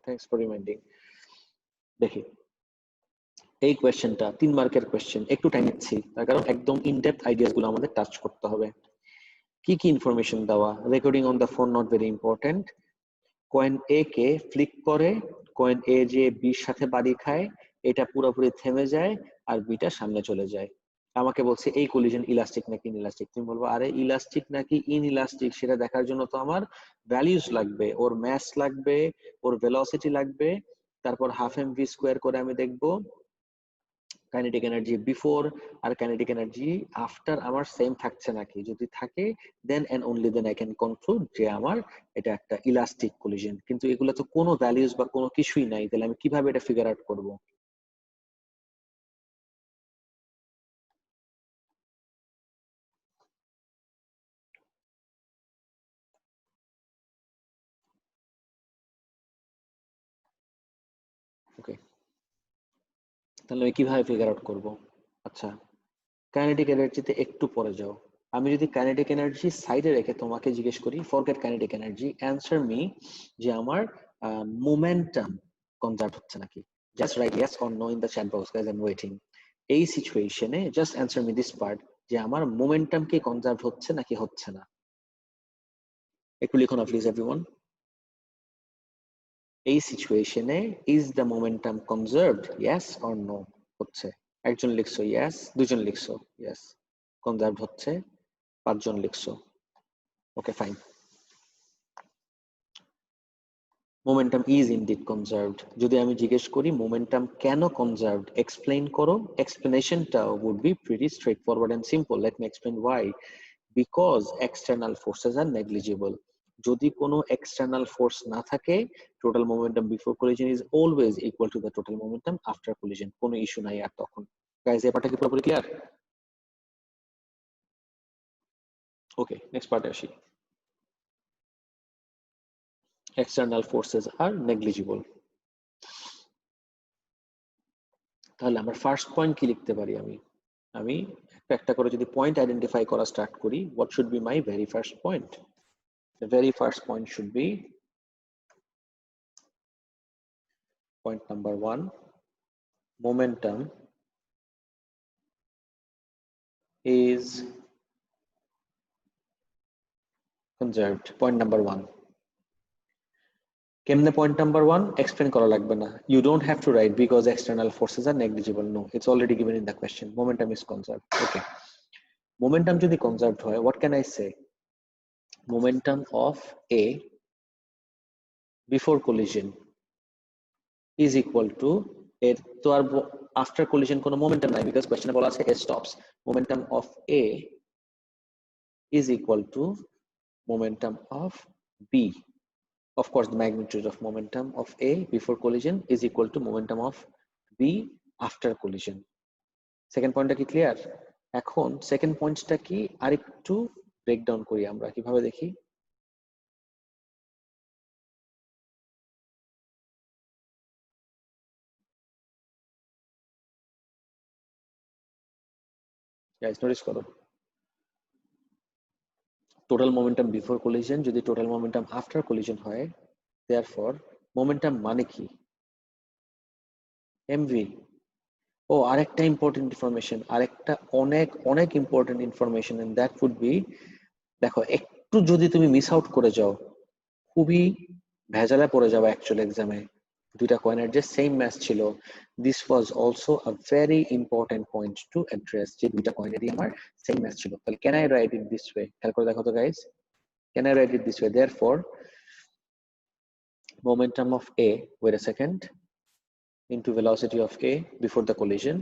Thanks for reminding. দেখি এই কোয়েশ্চেনটা 3 মার্কের কোয়েশ্চেন, একটু টাইম নিচ্ছি তার কারণ একদম ইনডেপথ আইডিয়াস গুলো আমাদের টাচ করতে হবে। কি কি ইনফরমেশন দেওয়া? Recording on the phone not very important. Coin A K Flick করে কয়েন এ যে বির সাথে বাড়ি খায়, এটা পুরোপুরি থেমে যায় আর বিটা সামনে চলে যায়। আমাকে বলছে এই কলিশন ইলাস্টিক নাকি ইনইলাস্টিক। তুমি বলবো আরে ইলাস্টিক নাকি ইনইলাস্টিক সেটা দেখার জন্য তো আমার ভ্যালিউজ লাগবে, ওর ম্যাস লাগবে, ওর ভেলোসিটি লাগবে, তারপর হাফ এম ভি স্কোয়ার করে আমি দেখবো কাইনেটিক এনার্জি বিফোর আর কাইনেটিক এনার্জি আফটার আমার সেম থাকছে নাকি। যদি থাকে then and only then I can conclude যে আমার এটা একটা ইলাস্টিক কলিশন। কিন্তু এগুলো তো কোনো ভ্যালিউজ বা কোনো কিছুই নাই, তাহলে আমি কিভাবে এটা ফিগার আউট করব? ওকে, তাহলে আমি কিভাবে ফিগার আউট করব? আচ্ছা, কাইনেটিক এনার্জিতে একটু পরে যাও। আমি যদি কাইনেটিক এনার্জি সাইডে রেখে তোমাকে জিজ্ঞেস করি forget kinetic energy, answer me যে আমার মোমেন্টাম কনজার্ভ হচ্ছে নাকি। Just write yes or no in the chat box guys, I am waiting. এই সিচুয়েশনে just answer me this part যে আমার মোমেন্টাম কি কনজার্ভ হচ্ছে নাকি হচ্ছে না। একটু লিখো না প্লিজ এভরিওয়ান। এই সিচুয়েশনে is the momentum conserved, yes or no? হচ্ছে। একজন লিখছো ইয়েস, দুজন লিখছো ইয়েস, কনজার্ভ হচ্ছে, 5 জন লিখছো। Okay fine. Momentum is indeed conserved. যদি আমি জিজ্ঞেস করি মোমেন্টাম কেন কনজার্ভড, এক্সপ্লেইন করো, এক্সপ্লেনেশনটা would be pretty straightforward and simple. Let me explain why. Because external forces are negligible. যদি কোনো external force না থাকে, total momentum before collision is always equal to the total momentum after collision. কোনো issue নাই আর তখন। Guys এই পার্টটা কি পুরোপুরি ক্লিয়ার? ওকে, নেক্সট পার্টে আসি। External forces are negligible. তাহলে আমার ফার্স্ট পয়েন্ট কি লিখতে পারি? আমি একটা একটা করে যদি পয়েন্ট আইডেন্টিফাই করা স্টার্ট করি, what should be my very first point? The very first point should be point number 1, momentum is conserved. Point number 1. কেমনে point number 1 explain করা লাগবে না, you don't have to write because external forces are negligible. No, it's already given in the question. Momentum is conserved. Okay, momentum যদি conserved হয়, what can I say? Momentum of A before collision is equal to এর তো আর after collision কোনো momentum নাই because কোশ্চেনে বলা আছে A stops. Momentum of A is equal to momentum of B. Of course, the magnitude of momentum of A before collision is equal to momentum of B after collision. Second পয়েন্টটা কি clear? এখন second পয়েন্টটা কি আরেকটু breakdown করি আমরা, কিভাবে দেখি। গাইস নোটিস করো, টোটাল মোমেন্টাম বিফোর কলিশন যদি টোটাল মোমেন্টাম আফটার কলিশন হয়, therefore মোমেন্টাম মানে কি? এমভি। ও আরেকটা ইম্পর্টেন্ট ইনফরমেশন, আরেকটা অনেক অনেক important information, and that would be, দেখো একটু যদি তুমি মিস আউট করে যাও খুবই ভেজালে পড়ে যাবে অ্যাকচুয়াল এক্সামে। দুইটা কয়েনের যে সেম ম্যাচ ছিল, this was also a very important point to address, যে দুইটা কয়েনেরই আমার সেম ম্যাচ ছিল। তাহলে can I right it this way? খেয়াল করে দেখো তো guys, can I right it this way? Therefore momentum of A, wait a second, into velocity of A before the collision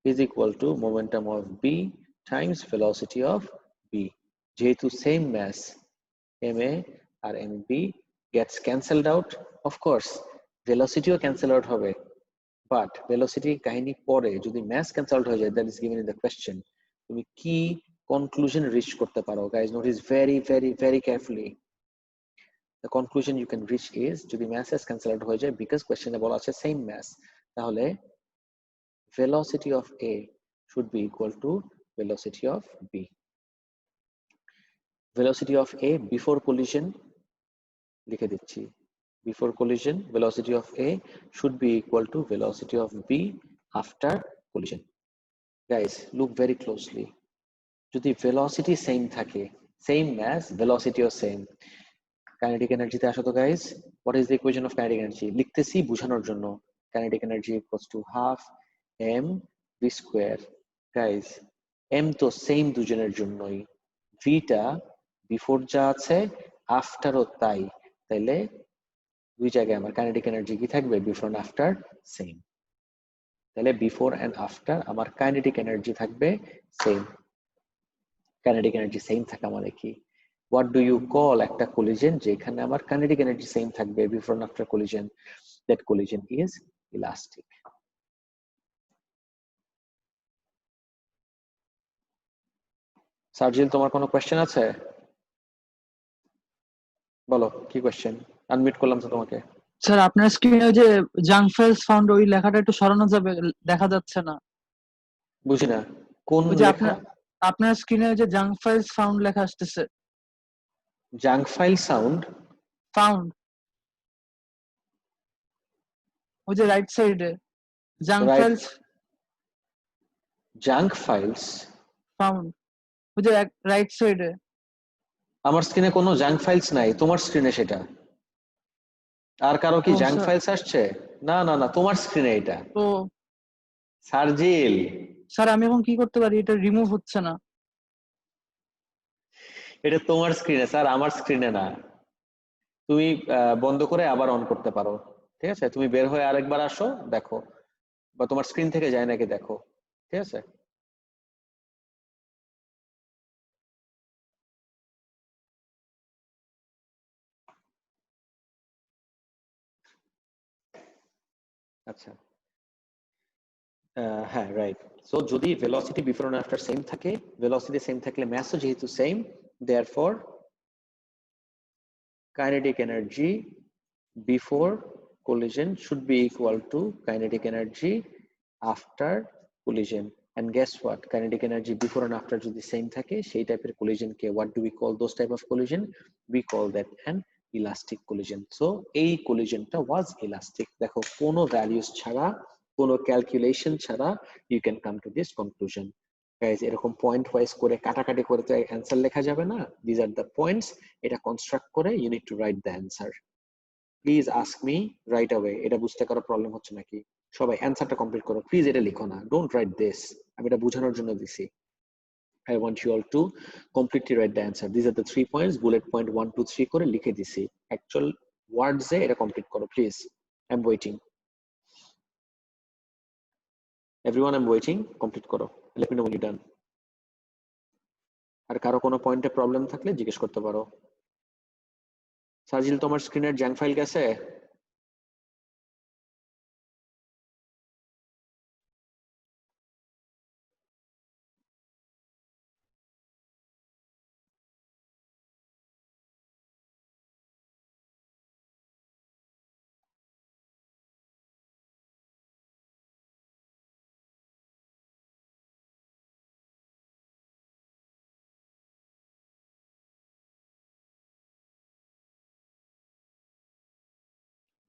is equal to momentum of B times velocity of B. যেহেতু same mass, MA আর MB gets cancelled out, of course velocity ও cancel out হবে, but velocity কাহিনী পরে, যদি mass cancelled হয়ে যায়, that is given in the question, তুমি কি conclusion reach করতে পারো? guys notice very very very carefully. The conclusion you can reach is যদি masses cancel out হয়ে যায়, because question এ বলা আছে same mass, তাহলে velocity of A should be equal to velocity of B. Velocity of A before collision লিখে দিচ্ছি, before collision, velocity of A should be equal to velocity of B after collision. Guys, look very closely. যদি velocity same থাকে, same mass, velocity ও same, kinetic energy তে আসো তো guys, what is the equation of kinetic energy? লিখতেছি বোঝানোর জন্য, kinetic energy equals to half m v square. Guys, m তো same দুজনের জন্যই, v টা before যা আছে after ও তাই, তাইলে দুই জায়গায় আমার কাইনেটিক এনার্জি কি থাকবে, বিফোর এন্ড আফটার সেম। তাহলে বিফোর এন্ড আফটার আমার কাইনেটিক এনার্জি থাকবে সেম। কাইনেটিক এনার্জি সেম থাকা মানে কি, হোয়াট ডু ইউ কল একটা কোলিশন যেখানে আমার কাইনেটিক এনার্জি সেম থাকবে before and after collision? That collision is elastic. Sarjil, তোমার কোনো কোয়েশ্চেন আছে? বলো কি কোয়েশ্চেন, আনমিউট করলাম তো তোমাকে। স্যার আপনার স্ক্রিনে যে জাঙ্ক ফাইলস ফাউন্ড ওই লেখাটা একটু সরানো যাবে, দেখা যাচ্ছে না। বুঝি না কোন ওই যে লেখা? আপনার স্ক্রিনে যে জাঙ্ক ফাইলস ফাউন্ড লেখা আসতেছে। জাঙ্ক ফাইল সাউন্ড ফাউন্ড, ওই যে রাইট সাইডে junk right, files junk files found, ওই যে রাইট সাইডে। আমার স্ক্রিনে কোনো জাঙ্ক ফাইলস নাই, তোমার স্ক্রিনে সেটা। আর কারো কি ও জাঙ্ক স্যার, ফাইলস আসছে? না না না, তোমার স্ক্রিনে এটা। ও সার্জিল, স্যার আমি এখন কি করতে পারি, এটা রিমুভ হচ্ছে না। এটা তোমার স্ক্রিনে স্যার, আমার স্ক্রিনে না। তুমি বন্ধ করে আবার অন করতে পারো, ঠিক আছে? তুমি বের হয়ে আরেকবার আসো, দেখো, বা তোমার স্ক্রিন থেকে যায় নাকি দেখো, ঠিক আছে? আচ্ছা, হ্যাঁ রাইট। সো যদি velocity before and after same থাকে, ভেলোসিটি সেম থাকলে ম্যাসও যেহেতু same, therefore kinetic energy before collision should be equal to kinetic energy after collision. And guess what, kinetic energy before and after যদি same থাকে সেই টাইপের collision K what do we call those type of collision? We call that an elastic collision. So এই collision টা was elastic। দেখো কোনো values ছাড়া, কোনো calculation ছাড়া you can come to this conclusion. Guys, এরকম পয়েন্ট ওয়াইজ করে কাটাকাটি করে তো অ্যান্সার লেখা যাবে না। These are the points, এটা কনস্ট্রাক্ট করে you need to write the answer. Please ask me right away, এটা বুঝতে কারো প্রবলেম হচ্ছে নাকি? সবাই অ্যানসারটা কমপ্লিট করো প্লিজ, এটা লিখো না, ডোন্ট রাইট দিস, আমি এটা বোঝানোর জন্য দিছি। I want you all to completely write the answer. These are the 3 points, bullet point 1 2 3 করে লিখে দিছি, অ্যাকচুয়াল ওয়ার্ডস এ এটা কমপ্লিট করো please. I am waiting, everyone I am waiting, complete করো, let me know when you're done. আর কারো কোনো পয়েন্টে প্রবলেম থাকলে জিজ্ঞেস করতে পারো। সাজিল, তোমার স্ক্রিনের জ্যাঙ্ক ফাইল গেছে?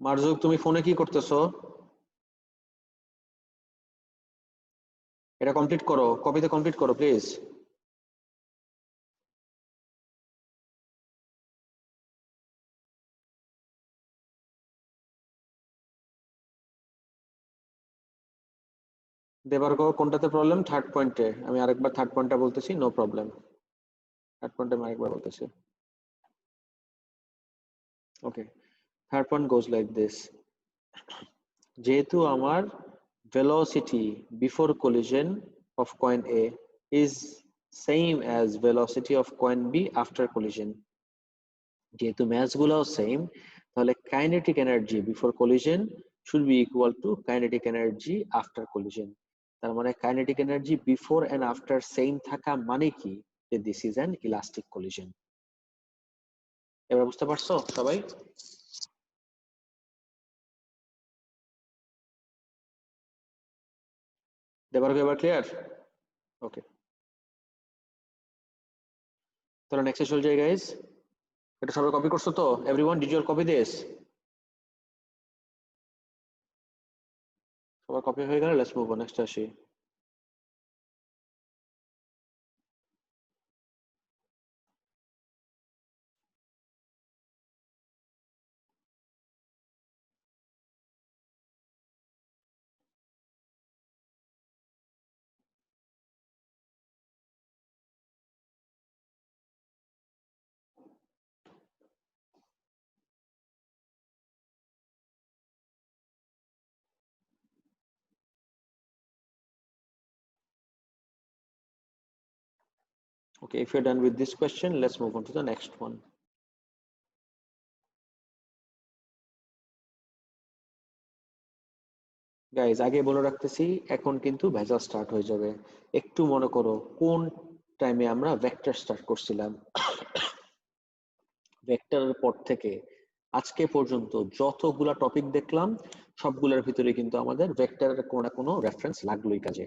মারজুক, তুমি ফোনে কি করতেছো? এটা কমপ্লিট করো, কপিতে কমপ্লিট করো প্লিজ। দেবার কোনটাতে প্রবলেম? থার্ড পয়েন্টে। আমি আরেকবার থার্ড পয়েন্টটা বলতেছি, নো প্রবলেম। থার্ড পয়েন্টে আমি আরেকবার বলতেছি। Okay, third point goes like this. যেহেতু আমার velocity before collision of coin A is same as velocity of coin B after collision, যেহেতু ম্যাস গুলাও সেম, তাহলে kinetic energy before collision should be equal to kinetic energy after collision. তার মানে kinetic energy before and after same থাকা মানে কি, যে this is an elastic collision. এবার বুঝতে পারছো সবাই? দেবারকে এবার ক্লিয়ার? ওকে, তাহলে নেক্সটে চলে যাই গাইস। এটা সবাই কপি করছো তো? Everyone did you copy this? সবার কপি হয়ে গেল, লেটস মুভ অন, নেক্সট আসি। Okay, if you're done with this question, let's move on to the next one. Guys আগে বলে রাখতেছি, এখন কিন্তু ভেজাল স্টার্ট হয়ে যাবে। একটু মনে করো কোন টাইমে আমরা ভেক্টর স্টার্ট করছিলাম। ভেক্টরের পর থেকে আজকে পর্যন্ত যতগুলা টপিক দেখলাম সবগুলোর ভিতরে কিন্তু আমাদের ভেক্টরের কোনো না কোনো রেফারেন্স লাগলোই কাজে।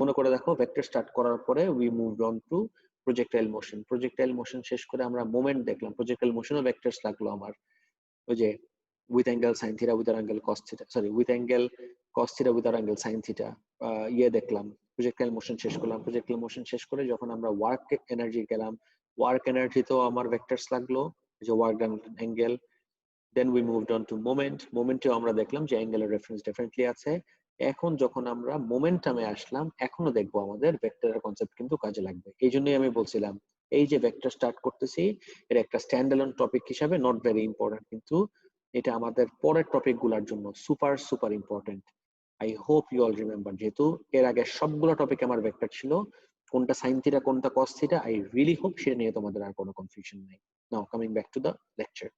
মনে করে দেখো, ভেক্টর স্টার্ট করার পরে we moved on to projectile motion. Projectile motion শেষ করে আমরা মোমেন্ট দেখলাম, প্রজেক্টাইল মোশনও ভেক্টরস লাগলো আমার। ওই যে with angle sin theta with angle cos theta, sorry, with angle cos theta with angle sin theta, ইয়ে দেখলাম, প্রজেক্টাইল মোশন শেষ করলাম। প্রজেক্টাইল মোশন শেষ করে যখন আমরা ওয়ার্ক এনার্জি গেলাম, ওয়ার্ক এনার্জি তো আমার ভেক্টরস লাগলো, যে work done angle. Then we moved on to moment. মোমেন্টেও আমরা দেখলাম যে অ্যাঙ্গেলের রেফারেন্স ডেফিনেটলি আছে। এখন যখন আমরা মোমেন্টামে আসলাম, এখনো দেখবো আমাদের ভেক্টরের কনসেপ্ট কিন্তু কাজে লাগবে। এই জন্যই আমি বলছিলাম এই যে ভেক্টর স্টার্ট করতেছি, এর একটা স্ট্যান্ড অ্যালোন টপিক হিসাবে নট ভেরি ইম্পর্টেন্ট, কিন্তু এটা আমাদের পরের টপিক গুলার জন্য super super important. I hope you all remember, যেহেতু এর আগে সবগুলো টপিক আমার ভেক্টর ছিল, কোনটা সাইন থিটা কোনটা cos theta, I really hope সেটা নিয়ে তোমাদের আর কোনো কনফিউশন নাই। নাও coming back to the lecture.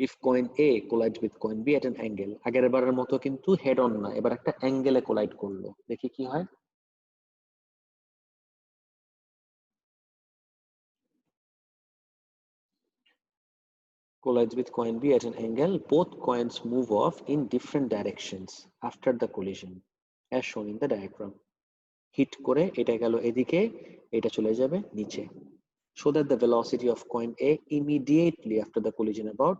If coin A collides with coin B at an angle, আগের বারের মতো কিন্তু হেড অন না, এবার একটা অ্যাঙ্গেলে কোলাইড করলো, দেখি কি হয়। Collides with coin B at an angle, both coins move off in different directions after the collision as shown in the diagram. Hit করে এটা গেল এদিকে, এটা চলে যাবে নিচে। So that the velocity of coin A immediately after the collision about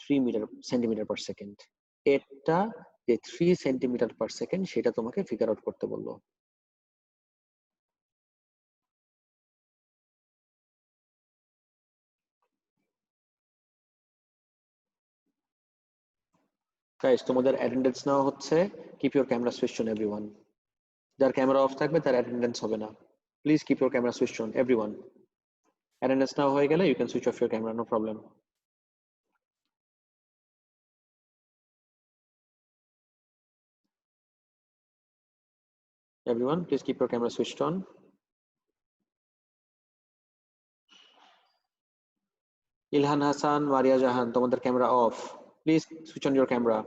3 centimeter per second. এটা যে 3 সেন্টিমিটার পার সেকেন্ড সেটা তোমাকে ফিগার আউট করতে বললো। গাইস তোমাদের অ্যাটেন্ডেন্স নেওয়া হচ্ছে, keep your camera switch on everyone. যার ক্যামেরা অফ থাকবে তার অ্যাটেন্ডেন্স হবে না, please keep your camera switch on everyone. Attendance নেওয়া হয়ে গেলে you can switch off your camera, no problem. Everyone, please keep your camera switched on. Ilhan Hassan, Maria Jahan, তোমাদের camera off, please switch on your camera.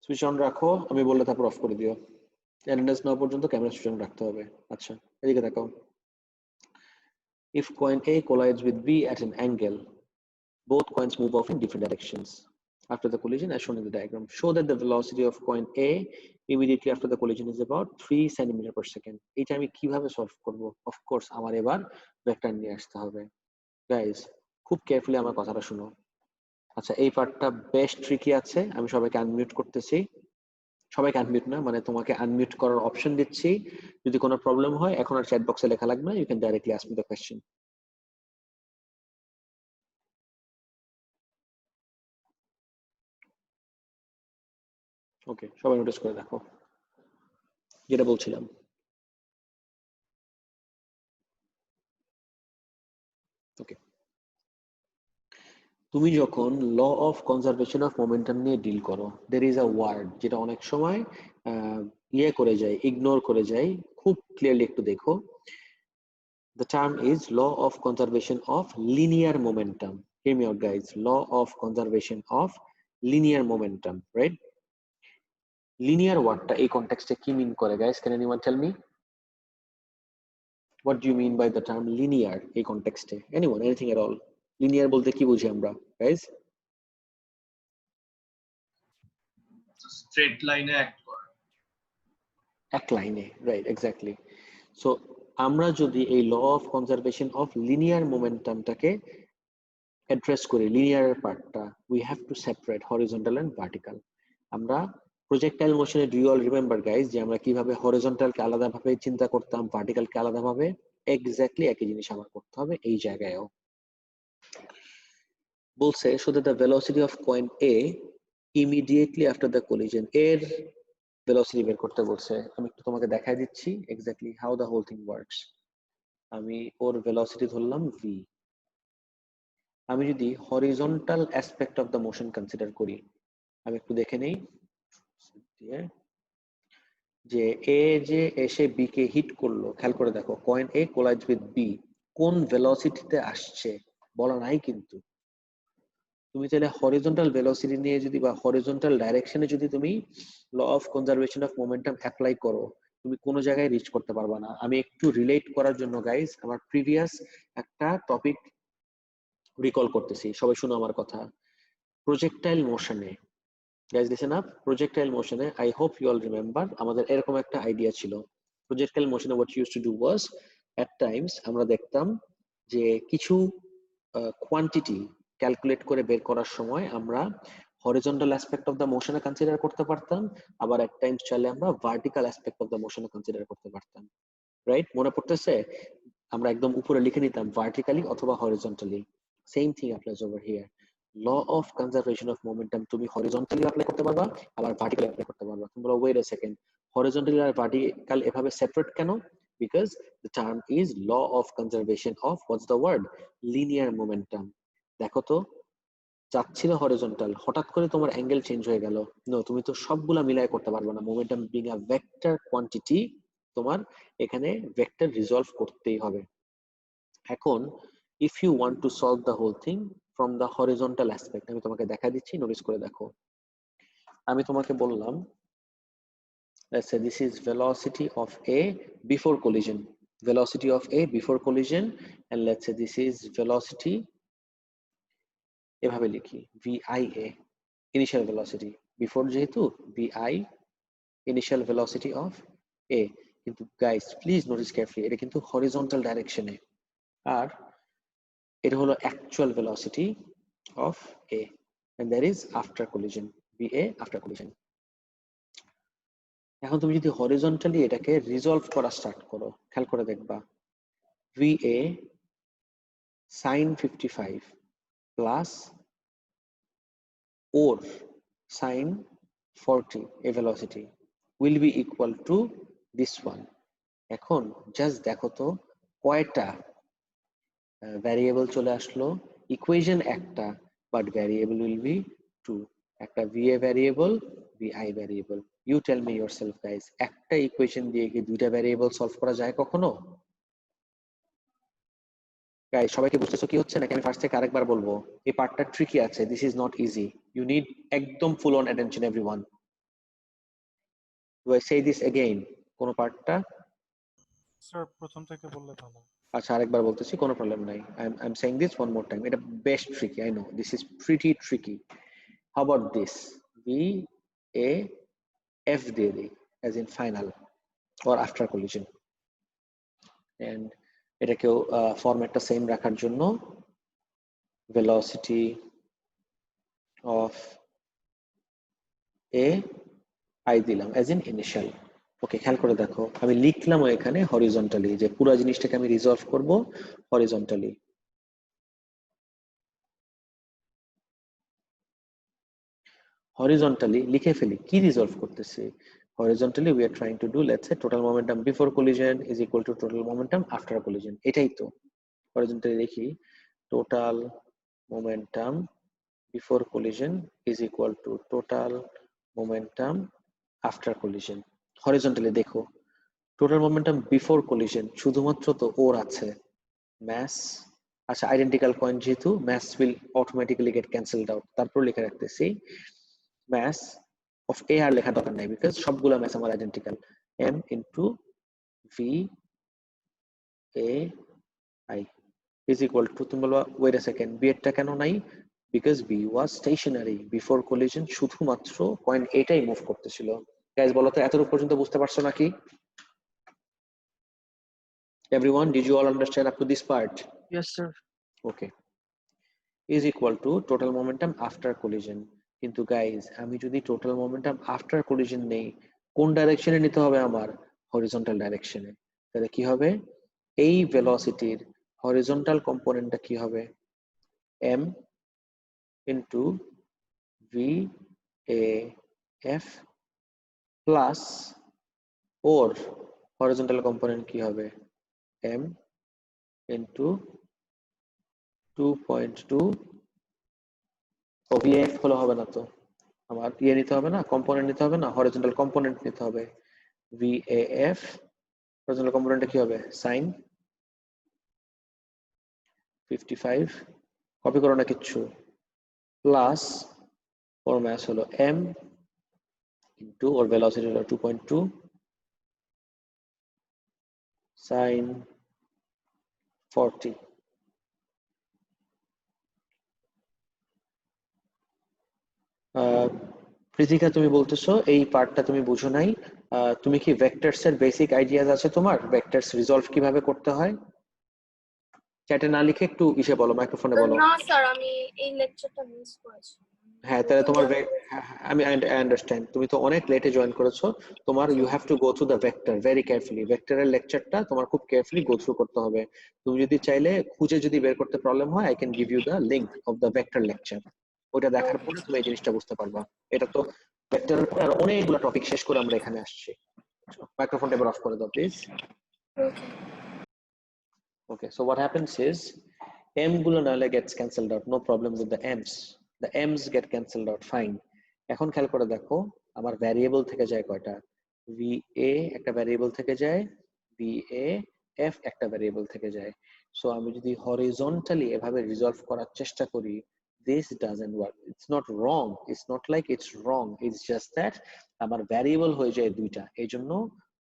Switch on রাখো, আমি বললে তারপর of করে দিও। অ্যাটেন্ডেন্স নেওয়া পর্যন্ত ক্যামেরা সুইচ অন রাখতে হবে। আচ্ছা, এদিকে তাকাও। If coin A collides with B at an angle, both coins move off in different directions after the collision as shown in the diagram. Show that the velocity of coin A immediately after the collision is about 3 centimeter per second. এটা আমি কিভাবে solve করব? Of course আমার এবার vector নিয়ে আসতে হবে। Guys খুব কেয়ারফুলি আমার কথাটা শুনো। আচ্ছা, এই পার্টটা বেশ ট্রিকি আছে, আমি সবাইকে আনমিউট করতেছি। সবাইকে আনমিউট না, মানে তোমাকে আনমিউট করার অপশন দিচ্ছি। যদি কোনো প্রবলেম হয় এখন আর চ্যাট বক্সে লেখা লাগবে না, you can directly ask me the question. Okay, সবাই নোটিস করে দেখো যেটা বলছিলাম। ওকে, তুমি যখন law of conservation of momentum নিয়ে ডিল করো, দের ইজ আ ওয়ার্ড যেটা অনেক সময় ইয়ে করে যায়, ইগনোর করে যায়। খুব ক্লিয়ারলি একটু দেখো, the term is law of conservation of linear momentum. hear me out guys, law of conservation of linear momentum, right? Linear wordটা এই কনটেক্সটে কি মিন করে guys, can anyone tell me what do you mean by the term linear এই কনটেক্সটে? anyone, anything at all? linear বলতে কি বুঝি আমরা guys? Straight লাইনে act করে, এক লাইনে, রাইট, এক্স্যাক্টলি। সো আমরা যদি এই law of conservation of linear মোমেন্টামটাকে অ্যাড্রেস করি, লিনিয়ার পার্টটা, we have to separate horizontal and vertical. আমরা প্রজেক্টাইল মোশনে, do you all remember guys, যে আমরা কিভাবে হরিজন্টালকে আলাদাভাবে চিন্তা করতাম, ভার্টিক্যালকে আলাদাভাবে? এক্স্যাক্টলি একই জিনিস আবার করতে হবে এই জায়গায়ও। বলছে so that the velocity of coin A immediately after the collision, এর velocity বের করতে বলছে। আমি একটু তোমাকে দেখাই দিচ্ছি exactly how the whole thing works. আমি ওর ভেলোসিটি ধরলাম v। আমি যদি horizontal aspect of the motion consider করি, আমি একটু দেখে নেই যে এ যে এসে বি কে হিট করলো, খেয়াল করে দেখো coin A collides with B, কোন ভেলোসিটিতে আসছে বলা নাই কিন্তু। তুমি চাইলে হরিজন্টাল ভেলোসিটি নিয়ে যদি বা হরিজন্টাল ডাইরেকশনে যদি তুমি law of conservation of momentum apply করো, তুমি কোনো জায়গায় রিচ করতে পারবা না। আমি একটু রিলেট করার জন্য গাইজ আমার প্রিভিয়াস একটা টপিক রিকল করতেছি, সবাই শুনো আমার কথা। প্রজেক্টাইল মোশনে গাইজ লিসেন আপ, প্রজেক্টাইল মোশনে I hope you all remember আমাদের এরকম একটা আইডিয়া ছিল। প্রজেক্টাইল মোশনে what use to do was, at times আমরা দেখতাম যে কিছু কোয়ান্টিটি ক্যালকুলেট করে বের করার সময় আমরা হরিজন্টাল অ্যাসপেক্ট অফ দ্য মোশনে কনসিডার করতে পারতাম, আবার এট টাইমস চাইলে আমরা ভার্টিক্যাল অ্যাসপেক্ট অফ দ্য মোশনে কনসিডার করতে পারতাম, রাইট? মনে পড়তেছে? আমরা একদম উপরে লিখে নিতাম ভার্টিক্যালি অথবা horizontally. Same thing applies over here. Law of conservation of momentum তুমি হরিজন্টালি অ্যাপ্লাই করতে পারবা, আবার ভার্টিক্যালি অ্যাপ্লাই করতে পারবা। তুমি বলো ওয়েট আ সেকেন্ড, হরিজন্টালি আর ভার্টিক্যাল এভাবে সেপারেট কেন? Because the term is law of conservation of, what's the word? Linear momentum. দেখো তো, যাচ্ছিল হরিজন্টাল, হঠাৎ করে তোমার অ্যাঙ্গেল চেঞ্জ হয়ে গেল, নো, তুমি তো সবগুলা মিলাই করতে পারবে না। Momentum being a vector quantity, তোমার এখানে ভেক্টর রিজলভ করতেই হবে। এখন if you want to solve the whole thing from the horizontal aspect, আমি তোমাকে দেখা দিচ্ছি, নোটিস করে দেখো। আমি তোমাকে বললাম let's say this is velocity of A before collision, velocity of A before collision, and let's say this is velocity, এভাবে লিখি VIA, initial velocity, before যেহেতু VI, initial velocity of A। কিন্তু guys please notice carefully, এটা কিন্তু horizontal direction এ, আর এটা হলো actual velocity of A, and that is after collision, VA after collision। এখন তুমি যদি হরিজন্টালি এটাকে রিজলভ করা স্টার্ট করো, খেয়াল করে দেখবা VA sin 55 প্লাস ওর sin 40 এ velocity will be equal to this one। এখন জাস্ট দেখো তো কয়টা ভ্যারিয়েবল চলে আসলো, ইকুয়েশন একটা, but variable will be two, একটা VA variable, VI variable. You tell me yourself guys, একটা ইকুয়েশন দিয়ে কি দুইটা ভ্যারিয়েবল সলভ করা যায় কখনো? গাইস সবাইকে বুঝতেছো কি হচ্ছে নাকি আমি ফার্স্ট থেকে আরেকবার বলবো? এই পার্টটা ট্রিকি আছে, this is not easy, you need একদম full on attention everyone. Do I say this again? কোন পার্টটা? স্যার প্রথম থেকে বললে ভালো। আচ্ছা আরেকবার বলতেছি, কোনো প্রবলেম নাই। I am saying this one more time. এটা বেশ tricky, I know this is pretty tricky. How about this? V A F দিয়ে দিই as in final or after collision, and এটাকেও ফরম্যাটটা সেম রাখার জন্য velocity of A I দিলাম as in initial। ওকে, খেয়াল করে দেখো আমি লিখলাম এখানে হরিজন্টালি, যে পুরো জিনিসটাকে আমি রিজলভ করব হরিজন্টালি। হরিজন্টালি লিখে ফেলি, কি রিজলভ করতেছি? horizontally we are trying to do, let's say total momentum before collision is equal to total momentum after collision, এটাই তো। horizontally লিখি total momentum before collision is equal to total momentum after collision। horizontally দেখো total momentum before collision শুধুমাত্র তো ওর আছে mass আচ্ছা identical point যেহেতু mass will automatically get cancelled out, তারপর লিখে রাখতেছি ম্যাস অফ এ আর লেখা দরকার নাই বিকজ সবগুলো ম্যাস আমার identical. M into V A I is equal to, তুমি বলবা ওয়েট আ সেকেন্ড বি এরটা কেন নাই? Because B was stationary before collision, শুধুমাত্র পয়েন্ট এটাই মুভ করতেছিল। গাইস বলো তো এতটুকু পর্যন্ত বুঝতে পারছো নাকি? Everyone, did you all understand up to this part? Yes, sir. Okay. Is equal to total momentum after collision. কিন্তু গাইজ আমি যদি টোটাল মোমেন্টাম আফটার কোলিশন নেই, কোন ডাইরেকশনে নিতে হবে আমার? হরিজন্টাল ডাইরেকশনে। তাহলে কি হবে? এই ভেলোসিটির হরিজন্টাল কম্পোনেন্টটা কি হবে? m into V A F plus or horizontal component কি হবে? m ইন্টু 2.2 VAF হলে হবে না তো, আমার ইয়ে নিতে হবে না, কম্পোনেন্ট নিতে হবে না, হরিজন্টাল কম্পোনেন্ট নিতে হবে। VAF হরিজন্টাল কম্পোনেন্টে কি হবে? sin 55, কপি করো না কিচ্ছু, প্লাস ওর ম্যাস হলো m ইন্টু ওর ভেলোসিটি হলো 2.2 sin 40। প্রীতিকা তুমি বলতেছো এই পার্টটা তুমি বুঝো নাই। তুমি কি ভেক্টরস এর বেসিক আইডিয়াস আছে তোমার? ভেক্টরস রিজলভ কিভাবে করতে হয়? চ্যাটে না লিখে একটু ইসে বলো, মাইক্রোফোনে বলো। না স্যার, আমি এই লেকচারটা মিস করেছি। হ্যাঁ তাহলে তোমার আমি আন্ডারস্ট্যান্ড, তুমি তো অনেক লেটে জয়েন করেছো, তোমার you have to go through the vector very carefully. ভেক্টরের লেকচারটা তোমার খুব কেয়ারফুলি গো থ্রু করতে হবে। তুমি যদি চাইলে খুঁজে যদি বের করতে প্রবলেম হয়, I can give you the link of the vector lecture. ওটা দেখার পরে তুমি এই জিনিসটা বুঝতে পারবা। এটা তো ভেক্টরের পরে আর অনেকগুলো টপিক শেষ করে আমরা এখানে আসছি। মাইক্রোফোনটা এবার অফ করে দাও please. Okay, so what happens is m গুলো নালে gets cancelled out, no problem with the m's get cancelled out, fine. এখন খেয়াল করে দেখো আমার ভ্যারিয়েবল থেকে যায় কয়টা? va একটা ভ্যারিয়েবল থেকে যায়, vaf একটা ভ্যারিয়েবল থেকে যায়। সো আমি যদি হরিজন্টালি এভাবে রিজলভ করার চেষ্টা করি, this doesn't work. It's not wrong, it's not like it's wrong, it's just that আমার ভ্যারিয়েবল হয়ে যায় দুইটা, এই জন্য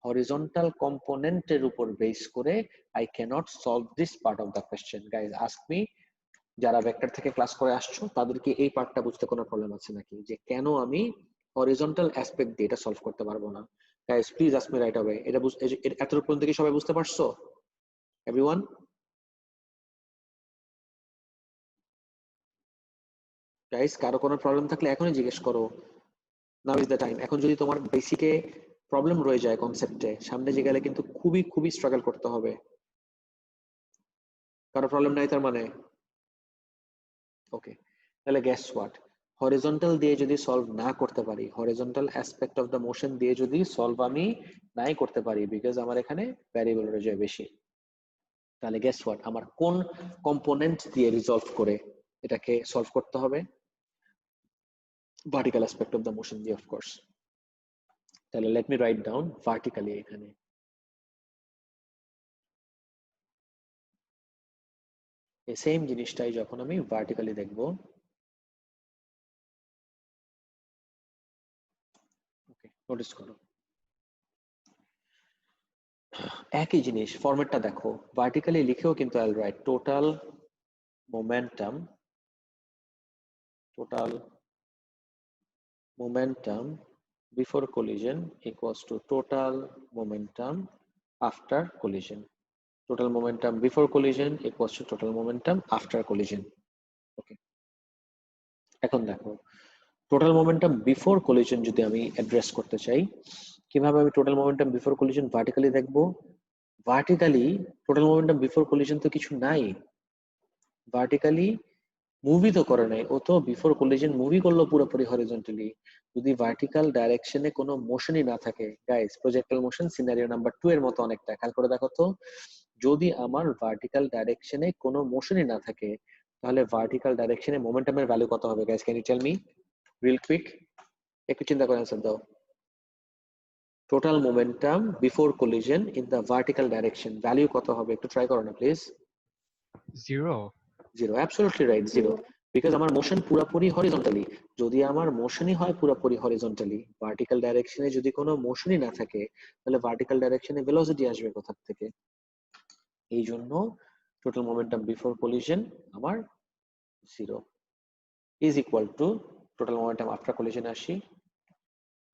horizontal component এর উপর বেস করে I cannot solve this part of the question. Guys, ask me, যারা ভেক্টর থেকে ক্লাস করে আসছো তাদেরকে এই পার্টটা বুঝতে কোনো প্রবলেম আছে নাকি, যে কেন আমি হরিজন্টাল অ্যাসপেক্ট দিয়ে এটা সলভ করতে পারবো না? Guys please ask me right away. এটা এতটুকু পর্যন্ত কি সবাই বুঝতে পারছো? এভরিওয়ান? গাইস কারো কোনো প্রবলেম থাকলে এখনই জিজ্ঞেস করো, নাও ইজ দ্য টাইম। এখন যদি তোমার বেসিকে প্রবলেম রয়ে যায় কনসেপ্টে, সামনে যে গেলে কিন্তু খুবই খুবই স্ট্রাগল করতে হবে। কারো প্রবলেম নাই তার মানে? ওকে, তাহলে গেস হোয়াট, হরিজন্টাল দিয়ে যদি সলভ না করতে পারি, horizontal aspect of the motion দিয়ে যদি সলভ আমি নাই করতে পারি, বিকজ আমার এখানে ভ্যারিয়েবল রয়ে যায় বেশি, তাহলে গেস হোয়াট, আমার কোন কম্পোনেন্ট দিয়ে রিজলভ করে এটাকে সলভ করতে হবে? Vertical aspect of the motion দিয়ে, অফ কোর্স। তাহলে let me write down vertically এখানে। এই সেম জিনিসটাই যখন আমি ভার্টিক্যালি দেখব, ওকে নোটিস করো একই জিনিস, ফরম্যাটটা দেখো, ভার্টিক্যালি লিখেও কিন্তু আইল right total momentum before collision equals to total momentum after collision. Total momentum before collision equals to total momentum after collision. Okay, এখন দেখো টোটাল মোমেন্টাম বিফোর কলিশন যদি আমি অ্যাড্রেস করতে চাই, কিভাবে আমি total momentum before collision vertically দেখবো? Vertically total momentum before collision তো কিছু নাই, ভার্টিক্যালি মুভি তো করে নাই, ও তো বিফোর কলিশন মুভি করলো পুরোপুরি হরিজন্টালি। যদি ভার্টিক্যাল ডাইরেকশনে কোনো মোশনই না থাকে, guys projectile motion scenario number 2 এর মতো অনেকটা, খেয়াল করে দেখো তো, যদি আমার ভার্টিক্যাল ডাইরেকশনে কোনো মোশনই না থাকে, তাহলে ভার্টিক্যাল ডাইরেকশনে মোমেন্টামের ভ্যালু কত হবে? Guys can you tell me real quick, একটু চিন্তা করে অ্যান্সার দাও। Total momentum before collision in the vertical direction value কত হবে? একটু ট্রাই করো না please. Zero. Zero, absolutely right, zero. Because আমার মোশন পুরোপুরি হরিজন্টালি। যদি আমার মোশনই হয় পুরোপুরি হরিজন্টালি, ভার্টিক্যাল ডাইরেকশনে যদি কোনো মোশনই না থাকে, তাহলে ভার্টিক্যাল ডাইরেকশনে ভেলোসিটি আসবে কোথা থেকে? এই জন্য টোটাল মোমেন্টাম বিফোর কলিশন আমার zero is equal to total momentum after collision. আসি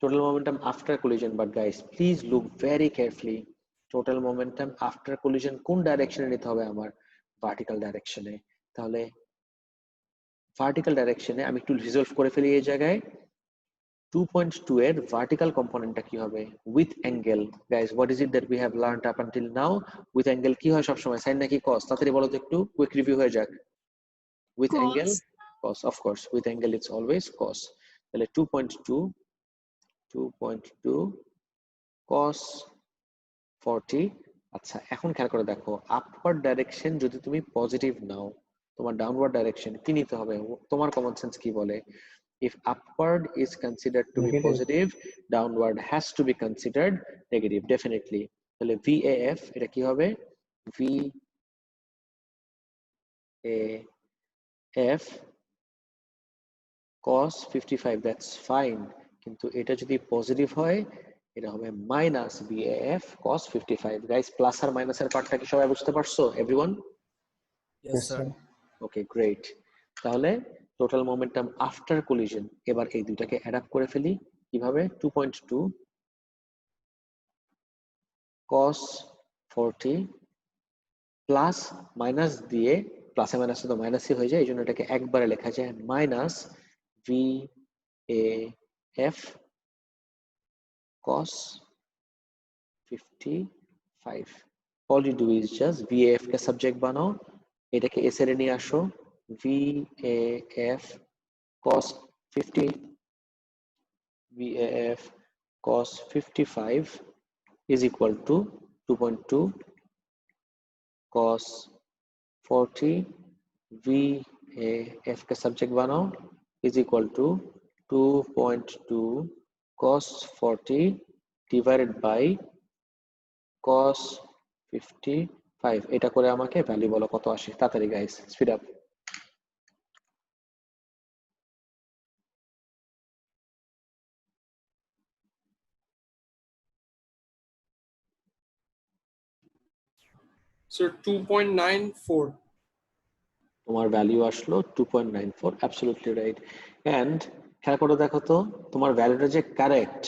total momentum after collision, but guys please look very carefully. total momentum after collision কোন ডাইরেকশনে নিতে হবে? আমার ভার্টিক্যাল ডাইরেকশনে। তাহলে ভার্টিক্যাল ডাইরেকশনে আমি একটু রিজলভ করে ফেলি এই জায়গায়। 2.2 এর ভার্টিক্যাল কম্পোনেন্টটা কি হবে? With angle. Guys what is it that we have learned up until now? With angle কি হয় সবসময়? সাইন নাকি কস? তাড়াতাড়ি বলো তো, একটু কুইক রিভিউ হয়ে যাক। With angle cos, of course with angle it's always cos. তাহলে 2.2 cos 40। আচ্ছা, এখন খেয়াল করে দেখো, আপওয়ার্ড ডাইরেকশন যদি তুমি পজিটিভ নাও, তোমার ডাউনওয়ার্ড ডাইরেকশন কি নিতে হবে? তোমার কমন সেন্স কি বলে? if upward is considered to be Negative. positive, downward has to be considered negative definitely. তাহলে VAF এটা কি হবে? VAF cos 55, that's fine, কিন্তু এটা যদি পজিটিভ হয় এটা হবে minus VAF cos 55। Guys plus আর মাইনাসের পার্টটা কি সবাই বুঝতে পারছো? Everyone? Yes, sir. Okay great. তাহলে টোটাল মোমেন্টাম আফটার কলিশন, এবার এই দুইটাকে অ্যাড আপ করে ফেলি। কিভাবে? 2.2 cos 40 প্লাস মাইনাস দিয়ে, প্লাসে মাইনাসে তো মাইনাসই হয়ে যায়, এই জন্য এটাকে একবারে লেখা যায় minus VAF cos 55। all you do is just VAF K subject বানাও, এটাকে এস এর নিয়ে আসো। VAF cos 55 is equal to 2.2 cos 40 VAF के सब्जेक्ट बनाओ is equal to 2.2 cos 40 divided by cos 55। এটা করে আমাকে ভ্যালু বলো কত আসে, তাড়াতাড়ি গাইস স্পিড আপ। Sir, 2.94. তোমার ভ্যালু আসলো 2.94, অ্যাবসলিউটলি রাইট। এন্ড খেয়াল করে দেখো তো, তোমার ভ্যালুটা যে কারেক্ট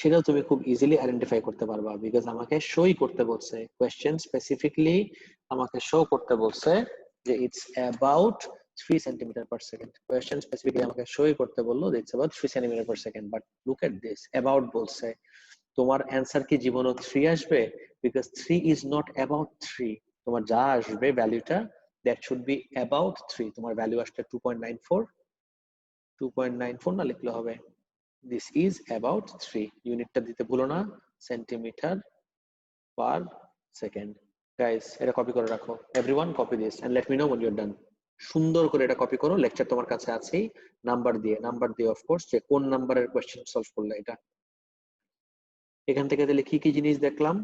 সেটাও তুমি খুব ইজিলি আইডেন্টিফাই করতে পারবা, বিকজ আমাকে শোই করতে বলছে, কোয়েশ্চেন স্পেসিফিকলি আমাকে শো করতে বলছে যে it's about 3 centimetre per second. Question specifically আমাকে শোই করতে বললো it's about 3 centimetre per second, but look at this, about বলছে। তোমার অ্যান্সার কি জীবনও 3 আসবে? Because 3 is not about 3। তোমার যা আসবে ভ্যালুটা, that should be about 3। তোমার ভ্যালু আসলে 2.94 না লিখলে হবে this is about 3। ইউনিটটা দিতে ভুলো না, সেন্টিমিটার পার সেকেন্ড। গাইস এটা কপি করে রাখো, everyone copy this and let me know when you're done। সুন্দর করে এটা কপি করো, লেকচার তোমার কাছে আছেই, নাম্বার দিয়ে অফকোর্স, যে কোন নাম্বারের কোয়েশ্চেন সলভ করলে এটা। এখান থেকে তাহলে কি কি জিনিস দেখলাম?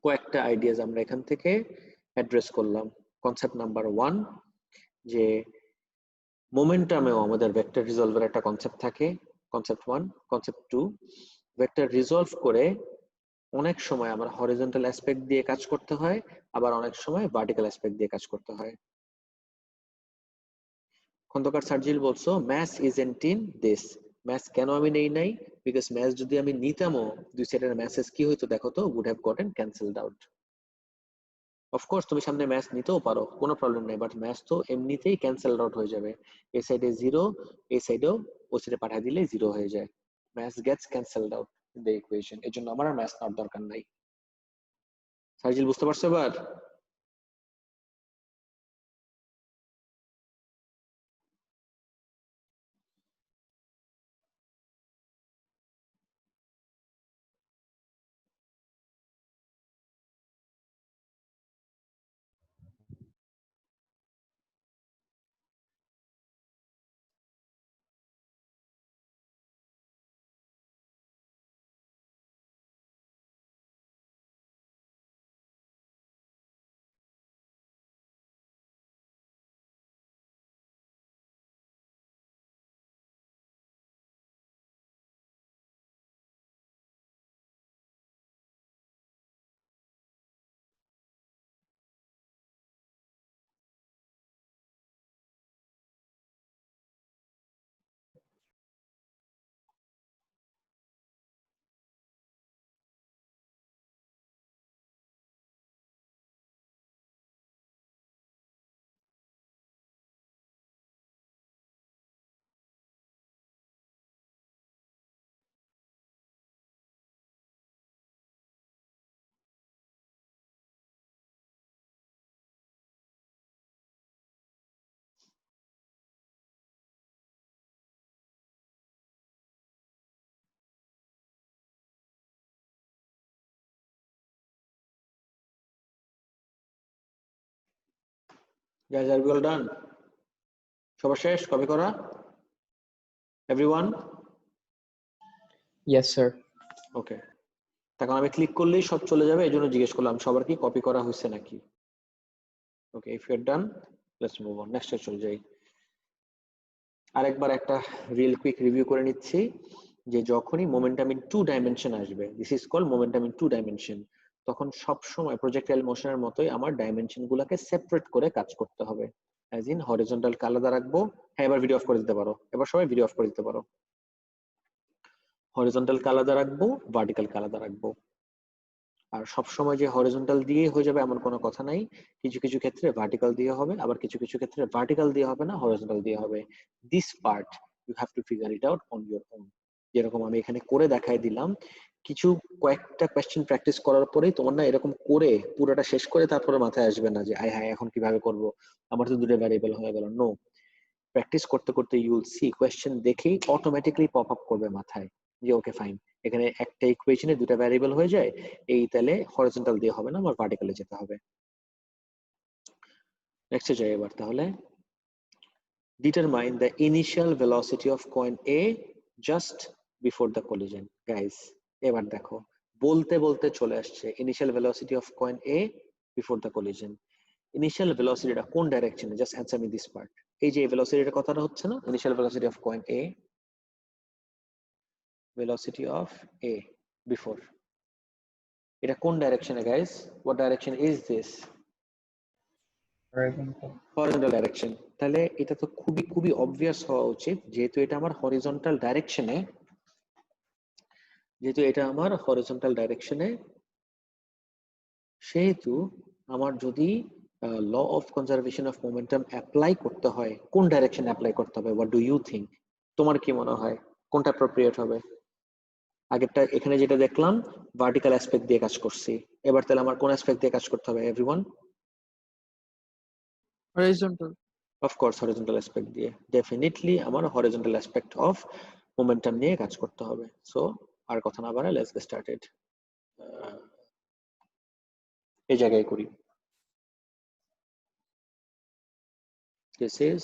কয়েকটা আইডিয়াস আমরা এখান থেকে অ্যাড্রেস করলাম। কনসেপ্ট নাম্বার 1, যে মোমেন্টামেও আমাদের ভেক্টর রিজলভের একটা কনসেপ্ট থাকে, কনসেপ্ট 1। কনসেপ্ট 2, ভেক্টর রিজলভ করে অনেক সময় আমার হরিজন্টাল অ্যাসপেক্ট দিয়ে কাজ করতে হয়, আবার অনেক সময় ভার্টিক্যাল অ্যাসপেক্ট দিয়ে কাজ করতে হয়। খন্দকার সার্জিল বলছো math isn't in this. Math কেন আমি নেই নাই? বিকজ ম্যাথ যদি আমি নিতামও, দুই সাইডের ম্যাথেস কি হইতো দেখো তো, would have gotten cancelled out. Of course তুমি সামনে ম্যাথ নিতেও পারো, কোনো প্রবলেম নেই, বাট ম্যাথ তো এমনিতেই ক্যান্সেল আউট হয়ে যাবে। এই সাইডে 0, এই সাইডেও ওই সাইডে পাঠিয়ে দিলে 0 হয়ে যায়। Mass gets cancelled out in the equation. এর জন্য আমার আর ম্যাথ নেওয়ার দরকার নাই। সার্জিল বুঝতে পারছো এবার? guys, are we all done? সবার শেষ কপি করা? Everyone? Yes, sir. ওকে, তখন আমি ক্লিক করলেই সব চলে যাবে, এই জন্য জিজ্ঞেস করলাম সবার কি কপি করা হয়েছে নাকি। Okay, if you are done, let's move on, নেক্সটে চলে যাই। আরেকবার একটা রিয়েল কুইক রিভিউ করে নিচ্ছি যে যখনই মোমেন্টাম ইন 2 ডাইমেনশন আসবে, this is called momentum in 2 dimension, তখন সব সময় প্রজেক্টাইল মোশনের মতোই আমার ডাইমেনশন গুলাকে সেপারেট করে কাজ করতে হবে। অ্যাজ ইন হরিজন্টাল কে আলাদা রাখবো। হ্যাঁ, এবার ভিডিও অফ করে দিতে পারো, এবার সবাই ভিডিও অফ করে দিতে পারো। হরিজন্টাল কে আলাদা রাখবো, ভার্টিক্যাল কে আলাদা রাখবো। আর সব সময় যে হরিজন্টাল দিয়ে হয়ে যাবে এমন কোনো কথা নাই, কিছু কিছু ক্ষেত্রে ভার্টিক্যাল দিয়ে হবে, আবার কিছু কিছু ক্ষেত্রে ভার্টিক্যাল দিয়ে হবে না, হরিজন্টাল দিয়ে হবে। This part you have to figure it out on your own. যেরকম আমি এখানে করে দেখাই দিলাম, কিছু কয়েকটা কোয়েশ্চেন প্র্যাকটিস করার পরেই তোমার না এরকম করে পুরোটা শেষ করে তারপরে মাথায় আসবে না যে আয় হায় এখন কিভাবে করব, আমার তো দুটো ভ্যারিয়েবল হয়ে গেল। নো, প্র্যাকটিস করতে করতে ইউ উইল সি কোয়েশ্চেন দেখেই অটোমেটিক্যালি পপ আপ করবে মাথায় যে ওকে ফাইন, এখানে একটা ইকুয়েশনে দুটো ভ্যারিয়েবল হয়ে যায়, এই তাহলে হরিজন্টাল দিয়ে হবে না, আমার ভার্টিক্যালে যেতে হবে। নেক্সটে যাই এবার তাহলে। Determine the initial velocity of coin A just before the collision. Guys এবার দেখো, বলতে বলতে চলে আসছে initial velocity of coin A before the collision. Initial ভেলোসিটিটা কোন ডাইরেকশনে, just answer me this part. এই যে ভেলোসিটির কথাটা হচ্ছে না, initial velocity of coin A, velocity of a before, এটা কোন ডাইরেকশনে guys? what direction is this? Horizontal. horizontal direction। তাহলে এটা তো খুবই খুবই obvious হওয়া উচিত, যেহেতু এটা আমার horizontal direction-এ, সেহেতু আমার যদি law of conservation of momentum apply করতে হয়, কোন ডাইরেকশন অ্যাপ্লাই করতে হবে? what do you think? তোমার কি মনে হয় কোনটা appropriate হবে? আগেরটা এখানে যেটা দেখলাম ভার্টিক্যাল অ্যাসপেক্ট দিয়ে কাজ করছি, এবার তাহলে আমার কোন অ্যাসপেক্ট দিয়ে কাজ করতে হবে everyone? Horizontal. Of course horizontal aspect দিয়ে, ডেফিনেটলি আমার হরিজন্টাল অ্যাসপেক্ট অফ মোমেন্টাম নিয়ে কাজ করতে হবে। সো আর কথা না বাড়ায় লেটস গেট স্টার্টেড। এই জায়গায় করি, দিস ইজ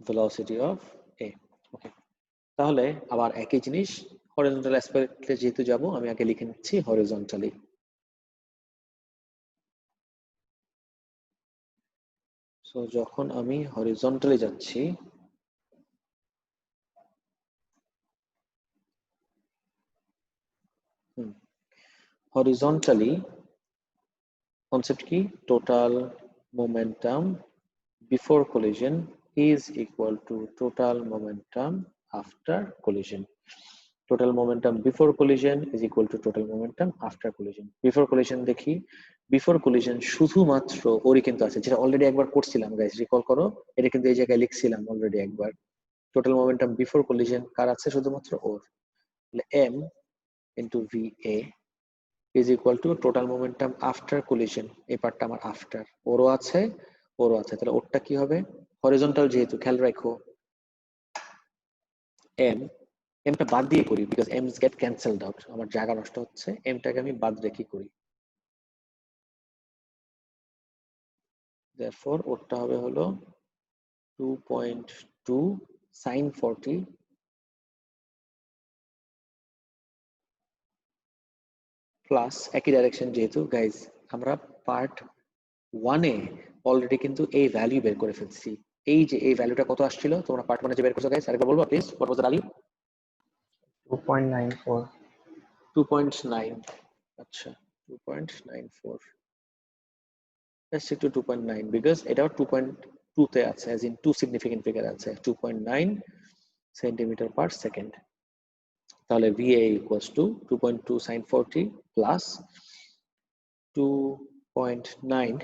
ভেলোসিটি অফ এ। ওকে, তাহলে আবার একই জিনিস, হরিজন্টাল অ্যাসপেক্টে যেহেতু যাব আমি আগে লিখে নিচ্ছি হরিজন্টালি। সো যখন আমি হরিজন্টালি যাচ্ছি, হরিজন্টালি কনসেপ্ট কি? Total momentum before collision is equal to total momentum after collision. Total momentum before collision is equal to total momentum after collision. Before collision দেখি, before collision শুধুমাত্র ওরই কিন্তু আছে, যেটা অলরেডি একবার করছিলাম গাইস, রিকল করো, এটা কিন্তু এই জায়গায় লিখছিলাম অলরেডি একবার। টোটাল মোমেন্টাম বিফোর collision কার আছে? শুধুমাত্র ওর। তাহলে m into va is equal to total momentum after collision, এই পার্টটা আমার আফটার, ওরও আছে ওরও আছে, তাহলে ওরটা কি হবে? হরিজন্টাল যেহেতু, খেয়াল রাখো m টা বাদ দিয়ে করি, because m get cancelled out, আমার জায়গা নষ্ট হচ্ছে, m টাকে আমি বাদ রেখে করি। therefore ওরটা হবে হলো 2.2 sin 40 প্লাস একই ডাইরেকশন, যেহেতু গাইজ আমরা পার্ট 1 এ অলরেডি কিন্তু এই ভ্যালু বের করে ফেলছি। এই যে এই ভ্যালুটা কত আসছিল তোমরা পার্ট 1 এ যে বের করছো গাইজ, আরেকবার বলবো please, what was the value? 2.94. 2.9, আচ্ছা 2.94, let's stick to 2.9 because এটাও 2.2 তে আছে, as in 2 significant figure আছে, 2.9 centimeter per second। তাহলে VA equals to 2.2 sin 40 plus 2.9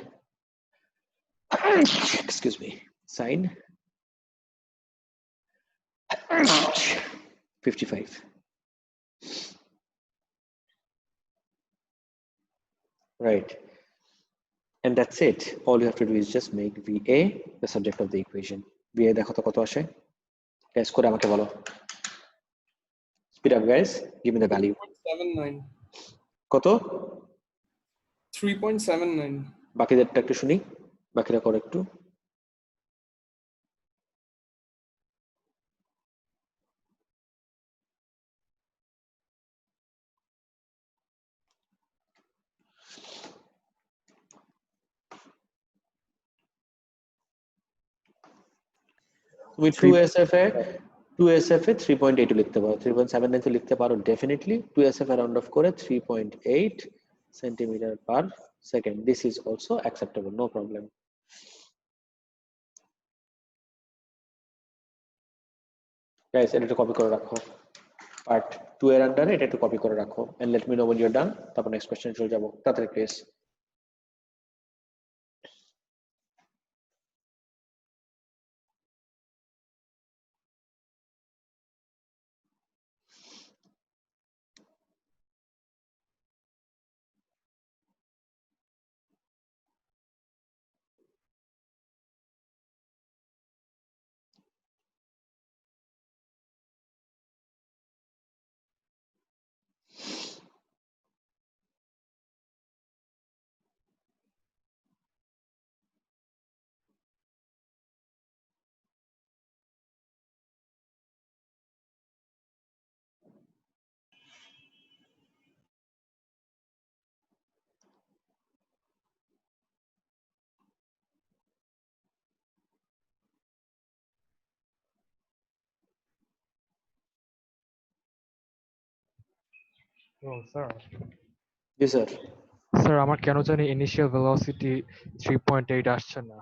excuse me sin 55, right? And that's it. All you have to do is just make VA the subject of the equation. VA দেখো তো কত আসে, guys করে আমাকে বলো, speed up guys, give me the value. 3.79. কত? 3.79. বাকিদেরটা একটু শুনি। বাকিরা করো একটু। তুমি 2SF এ 3.8 লিখতে পারো, 3.79 তো লিখতে পারো ডেফিনেটলি। 2SF এ রাউন্ড অফ করে 3.8 centimetre per second, this is also acceptable, no problem. Guys এটা একটু কপি করে রাখো, পার্ট 2 এর আন্ডারে এটা একটু কপি করে রাখো, and let me know when you're done। তারপর নেক্সট কোশ্চেন চলে যাব, তাড়াতাড়ি প্লিজ। ও স্যার, জি স্যার। স্যার আমার কেন জানি ইনিশিয়াল ভেলোসিটি 3.8 আসছে না।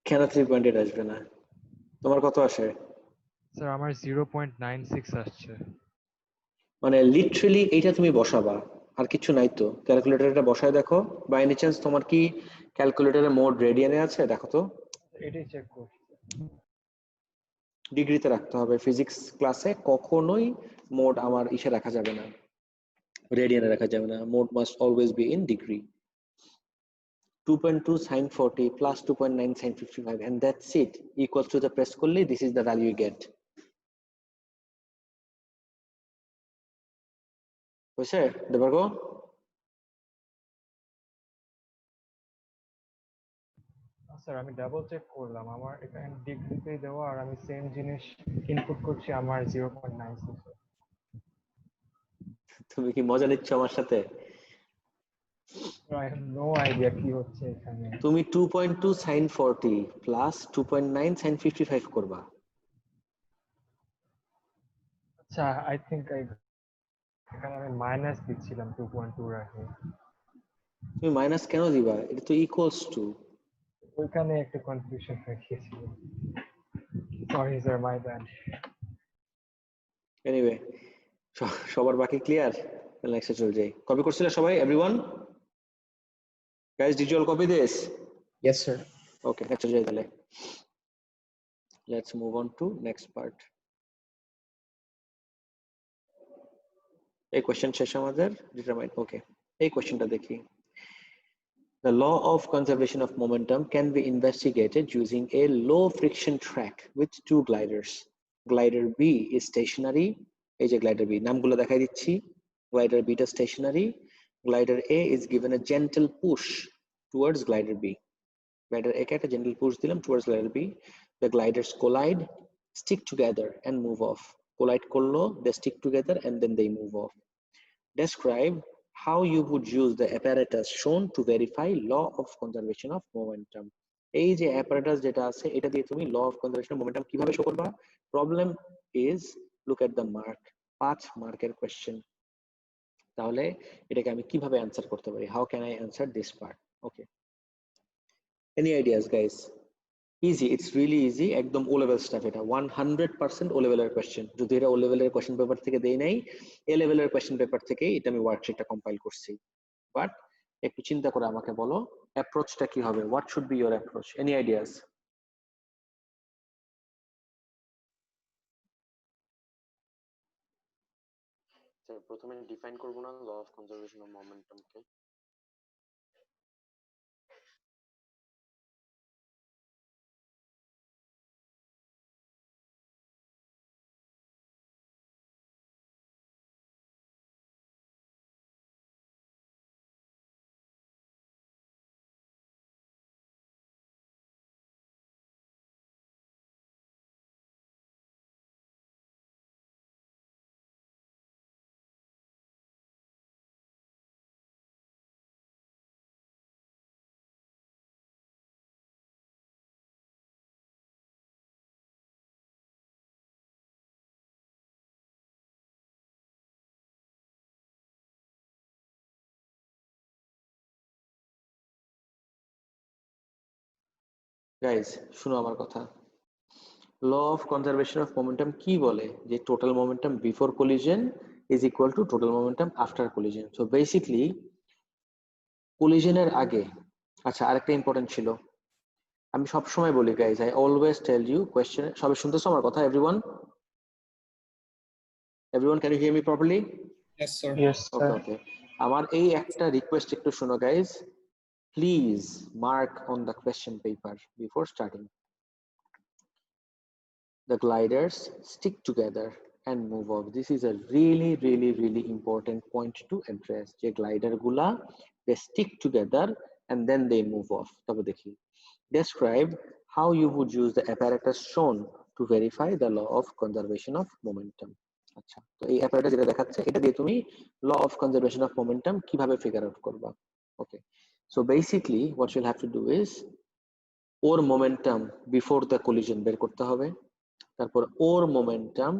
কেন 3.8 আসবে না? তোমার কত আসে? স্যার আমার 0.96 আসছে। মানে লিটারালি এইটা তুমি বসাবা, আর কিছু নাই তো। ক্যালকুলেটরটা বসায় দেখো, বাই এনি চান্স তোমার কি ক্যালকুলেটরে মোড রেডিয়ানে আছে? দেখো তো, এটাই চেক করছি। ডিগ্রিতে রাখতে হবে। ফিজিক্স ক্লাসে কখনোই মোড আমার ইসে রাখা যাবে না, রেডিয়ানে রাখা যাবে না, mode must always be in degree. 2.2 sin 40 plus 2.9 sin 55 and that's it, equals to the press করলে this is the value you get. বুঝছে দেবার্গো? স্যার আমি ডাবল চেক করলাম, আমার এখানে ডিগ্রিতে দেওয়া আর আমি সেম জিনিস ইনপুট করছি, আমার 0.96। তুমি কি মজা নিচ্ছ আমার সাথে? আই হ্যাভ নো আইডিয়া কি হচ্ছে এখানে। তুমি 2.2 sin 40 plus 2.9 sin 55 করবা। আচ্ছা, আই থিংক এখানে আমি মাইনাস দিচ্ছিলাম 2.2 রাখে। তুমি মাইনাস কেন দিবা? এটা তো ইকুয়ালস টু। ওইখানে একটা কনফিউশন হয়ে গিয়েছিল। Sorry sir, my bad. Anyway, সবার বাকি ক্লিয়ার? নেক্সটে চলে যাই। কপি করছিলে সবাই? Everyone guys, did you all copy this? Yes, sir. Okay, নেক্সটে যাই তাহলে। Let's move on to next part. এই কোশ্চেন শেষ আমাদের, ডিটারমাইন। ওকে, এই কোশ্চেনটা দেখি। The law of conservation of momentum can be investigated using a low friction track with two gliders. Glider B is stationary. এই যে glider B, নামগুলো দেখাই দিচ্ছি। Glider B টা stationary. Glider A is given a gentle push towards glider B. Glider A কে একটা gentle push দিলাম towards glider B. The gliders collide, stick together and move off. Collide করলো, they stick together and then they move off. Describe how you would use the apparatus shown to verify law of conservation of momentum. এই যে apparatus যেটা আছে, এটা দিয়ে তুমি law of conservation of momentum কিভাবে show করবা? Problem is, look at the mark, 5 মার্কের কোশ্চেন। তাহলে এটাকে আমি কিভাবে অ্যানসার করতে পারি? How can I answer this part? Okay, any ideas guys? Easy, it's really easy, একদম ও লেভেল স্টাফ। এটা 100% ও লেভেলের কোশ্চেন। যদি এটা ও লেভেলের কোশ্চেন পেপার থেকে দেই নাই, এ লেভেলের কোশ্চেন পেপার থেকে এটা আমি ওয়ার্কশিটটা কম্পাইল করছি। বাট একটু চিন্তা করে আমাকে বলো অ্যাপ্রোচটা কি হবে? What should be your approach? Any ideas? প্রথমে ডিফাইন করবো না ল অফ কনজারভেশন অফ মোমেন্টামকে? গাইজ শুনো আমার কথা, law of conservation of momentum কি বলে যে total momentum before collision is equal to total momentum after collision. So basically কোলিশনের আগে, আচ্ছা আরেকটা ইম্পর্টেন্ট ছিল, আমি সবসময় বলি guys, I always tell you question, সবাই শুনতেছো আমার কথা? Everyone can you hear me properly? Yes, sir. Yes, okay sir. ওকে, আমার এই একটা রিকোয়েস্ট একটু শোনো guys, please mark on the question paper before starting. The gliders stick together and move off. This is a really important point to address. যে glider গুলা they stick together and then they move off. তবে দেখি, describe how you would use the apparatus shown to verify the law of conservation of momentum. আচ্ছা, তো এই apparatus যেটা দেখাচ্ছে এটা দিয়ে তুমি law of conservation of momentum কিভাবে figure out করবা? Okay, so basically what you'll have to do is or momentum before the collision বের করতে হবে, তারপর ওর মোমেন্টাম,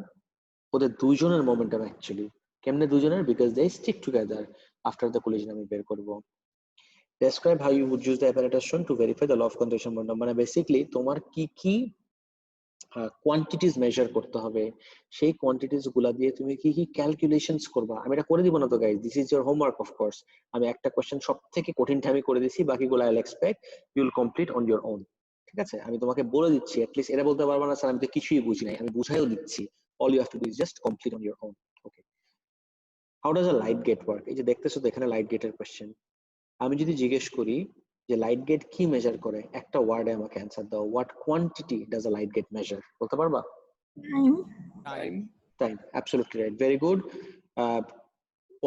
ওদের দুইজনের মোমেন্টাম অ্যাকচুয়ালি কেমনে দুইজনের, because they stick together after the collision আমি বের করব। Describe how you would use the apparatus shown to verify the law of conservation momentum, মানে বেসিক্যালি তোমার কি কি কোয়ান্টিটিস মেজার করতে হবে, সেই কোয়ান্টিটিস গুলা দিয়ে তুমি কি কি ক্যালকুলেশনস করবা। আমি এটা করে দিব না তো guys, this is your homework of course. আমি একটা কোশ্চেন সব থেকে কঠিনটা আমি করে দিছি, বাকিগুলো I will expect you will complete on your own. ঠিক আছে, আমি তোমাকে বলে দিচ্ছি, অ্যাটলিস্ট এটা বলতে পারবো না স্যার আমি তো কিছুই বুঝি নাই, আমি বুঝাইও দিচ্ছি। All you have to do is just complete on your own. Okay, how does a light gate work? এই যে দেখতেছো তো এখানে লাইট গেটের কোশ্চেন, আমি যদি জিজ্ঞেস করি যে লাইট গেট কি মেজার করে, একটা ওয়ার্ডে আমাকে অ্যান্সার দাও, what quantity does a light gate measure, বলতে পারবা? Time. Time, absolutely right, very good.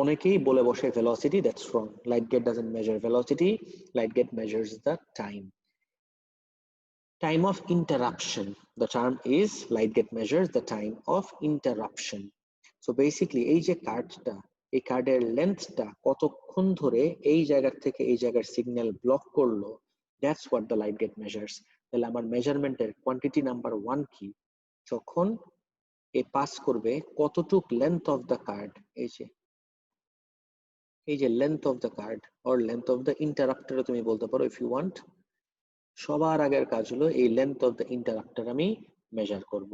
অনেকেই বলে বসে velocity, that's wrong. Light gate doesn't measure velocity, light gate measures the time. Time of interruption, the term is light gate measures the time of interruption. So basically এই যে কার্ডটা, এই কার্ডের লেন্থটা কতক্ষণ ধরে এই জায়গার থেকে এই জায়গার সিগন্যাল ব্লক করলো, that's what the light gate measures. তাহলে আমার মেজারমেন্টের কোয়ান্টিটি নাম্বার 1 কি, যখন এ পাস করবে কতটুক লেন্থ অফ দ্য কার্ড, এই যে length of the card or length of the interrupter তুমি বলতে পারো ইফ ইউ ওয়ান্ট। সবার আগের কাজ হলো এই লেন্থ অফ দ্য ইন্টারাপ্টার আমি মেজার করব।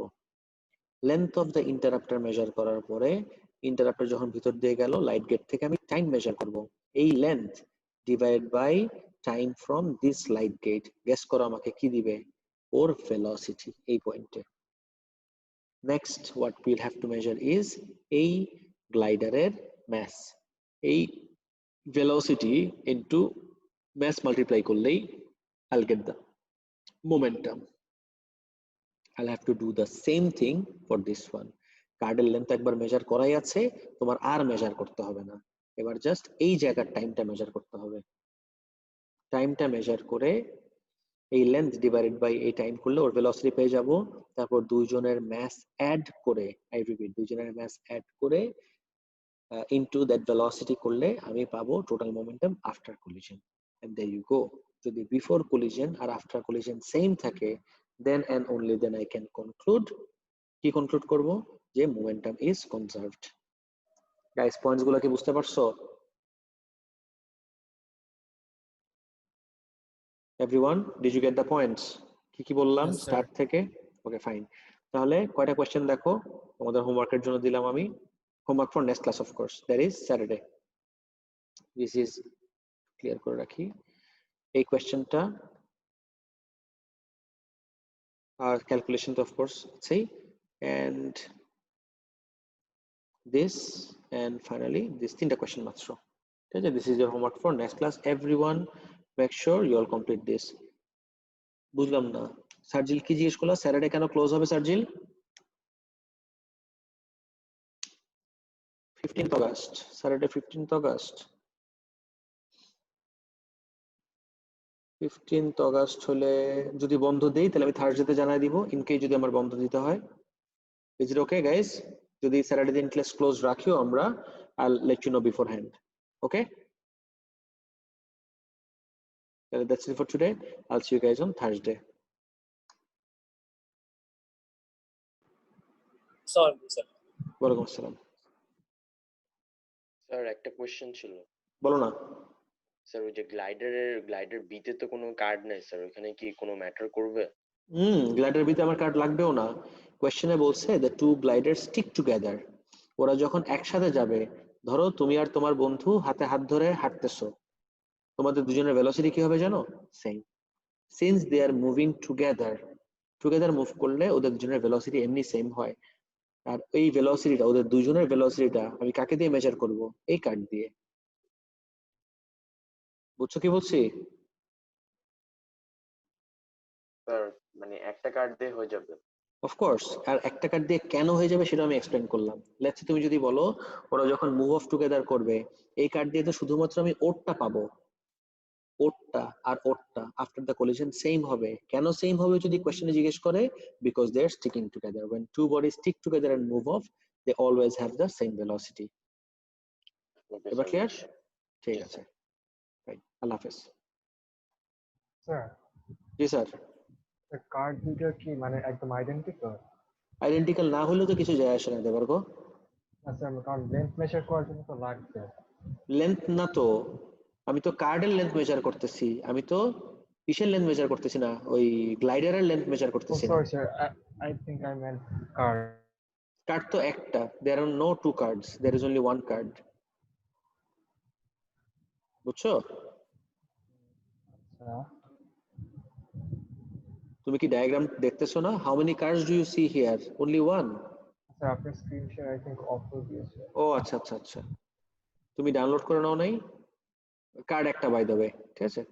লেন্থ অফ দ্য ইন্টারাপ্টার মেজার করার পরে ইন্টারাপ্টার যখন ভিতর দিয়ে গেল লাইট গেট থেকে আমি টাইম মেজার করব, এই length divide by time from this light gate. Guess করো আমাকে কি দিবে, ওর ভেলোসিটি এই পয়েন্টে। Next what will have to measure is এই গ্লাইডারের ম্যাস, এই ভেলোসিটি ইনটু ম্যাস মাল্টিপ্লাই করলেই I'll get the momentum. I'll have to do the same thing for this one. কার্ডের লেন্থ একবার মেজার করাই আছে, তোমার আর মেজার করতে হবে না, এবার জাস্ট এই জায়গার টাইমটা মেজার করতে হবে। টাইমটা মেজার করে এই লেন্থ ডিভাইডেড বাই এই টাইম করলে ওর ভেলোসিটি পেয়ে যাব। তারপর দুইজনের ম্যাস অ্যাড করে, আই রিপিট, দুইজনের ম্যাস অ্যাড করে ইনটু দ্যাট ভেলোসিটি করলে আমি পাবো total momentum after collision. And there you go. যদি বিফোর কোলিশন আর আফটার কোলিশন সেম থাকে, then and only then I can conclude, কি কনক্লুড করব, যে momentum is conserved. Guys points গুলো কি বুঝতে পারছো? Everyone, did you get the points? কি কি বললাম Yes, sir. স্টার্ট থেকে? Okay fine. তাহলে কয়টা কোশ্চেন দেখো তোমাদের হোমওয়ার্কের জন্য দিলাম আমি, homework for next class of course, that is Saturday. This is clear করে রাখি, এই কোয়েশ্চেনটা আর ক্যালকুলেশন অফ কোর্স আছেই, and this and finally this তিনটা কোয়েশ্চেন মাত্র। ঠিক আছে, this is your homework for next class. Everyone make sure you all complete this. বুঝলাম না, সার্জিল কি জিজ্ঞেস করলো, স্যাটারডে কেন ক্লোজ হবে Sarjil? 15th August, Saturday 15th August. 15th August হলে যদি বন্ধ দেই তাহলে আমি থার্সডেতে জানাই দিব, ইনকেস যদি আমার বন্ধ দিতে হয়। Is it okay guys? যদি স্যাটারডে দিন ক্লাস ক্লোজ রাখিও আমরা, I'll let you know beforehand. Okay? That's it for today. I'll see you guys on Thursday. Sorry, sir. ওয়ালাইকুম আসসালাম। স্যার একটা কোশ্চেন ছিল। বলো না। স্যার ওই যে গ্লাইডার বিতে তো কোনো কার্ড নাই স্যার, ওখানে কি কোনো ম্যাটার করবে? গ্লাইডার বিতে আমার কার্ড লাগবেও না। কোয়েশ্চেনে বলছে the two glider stick together. ওরা যখন একসাথে যাবে, ধরো তুমি আর তোমার বন্ধু হাতে হাত ধরে হাঁটতেছো, তোমাদের দুজনের ভেলোসিটি কি হবে জানো? Same. Since they are moving together move করলে ওদের দুজনের ভেলোসিটি এমনি সেম হয়। আর এই ভেলোসিটিটা, ওদের দুজনের ভেলোসিটিটা আমি কাকে দিয়ে মেজার করব? এই কার্ড দিয়ে। বুঝছো কি বলছি? স্যার মানে একটা কার্ড দিয়ে হয়ে যাবে? অফকোর্স। আর একটা কার্ড দিয়ে কেন হয়ে যাবে সেটা আমি এক্সপ্লেন করলাম। লেটস সে তুমি যদি বলো ওরা যখন মুভ অফ টুগেদার করবে, এই কার্ড দিয়ে তো শুধুমাত্র আমি ওরটা পাবো। ওরটা আর ওরটা আফটার দ্য কোলিশন সেম হবে। কেন সেম হবে যদি কোশ্চেনে জিজ্ঞেস করে? Because they are sticking together. when two bodies stick together and move off, they always have the same velocity. ওকে এবার স্যার, ক্লিয়ার? ঠিক জি আছে, রাইট। আল্লাহ হাফেজ। স্যার জি স্যার। কার্ড দুটো কি মানে একদম আইডেন্টিক্যাল? আইডেন্টিক্যাল না হলেও তো কিছু যায় আসে না দেবার্গ। না স্যার, কারণ লেন্থ মেজার করার জন্য তো লাগবে। লেন্থ না তো, আমি তো কার্ডের লেন্থ মেজার করতেছি, আমি তো কিসের লেন্থ মেজার করতেছি না, ওই গ্লাইডারের লেন্থ মেজার ও করতেছি না। Sorry sir, I think I meant card. Card তো একটা, there are no two cards, there is only one card. বুঝছো? আচ্ছা তুমি কি ডায়াগ্রাম দেখতেছো না? How many cards do you see here? Only one. Sir আপনার screen share I think off করে দিয়েছে। ও আচ্ছা আচ্ছা আচ্ছা, তুমি ডাউনলোড করে নাও নাই? কার্ড একটা বাই দেবে, ঠিক আছে,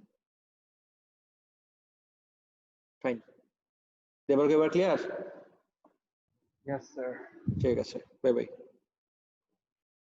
ফাইন। দেবার্গ এবার ক্লিয়ার? Yes sir. ঠিক আছে, বাই বাই।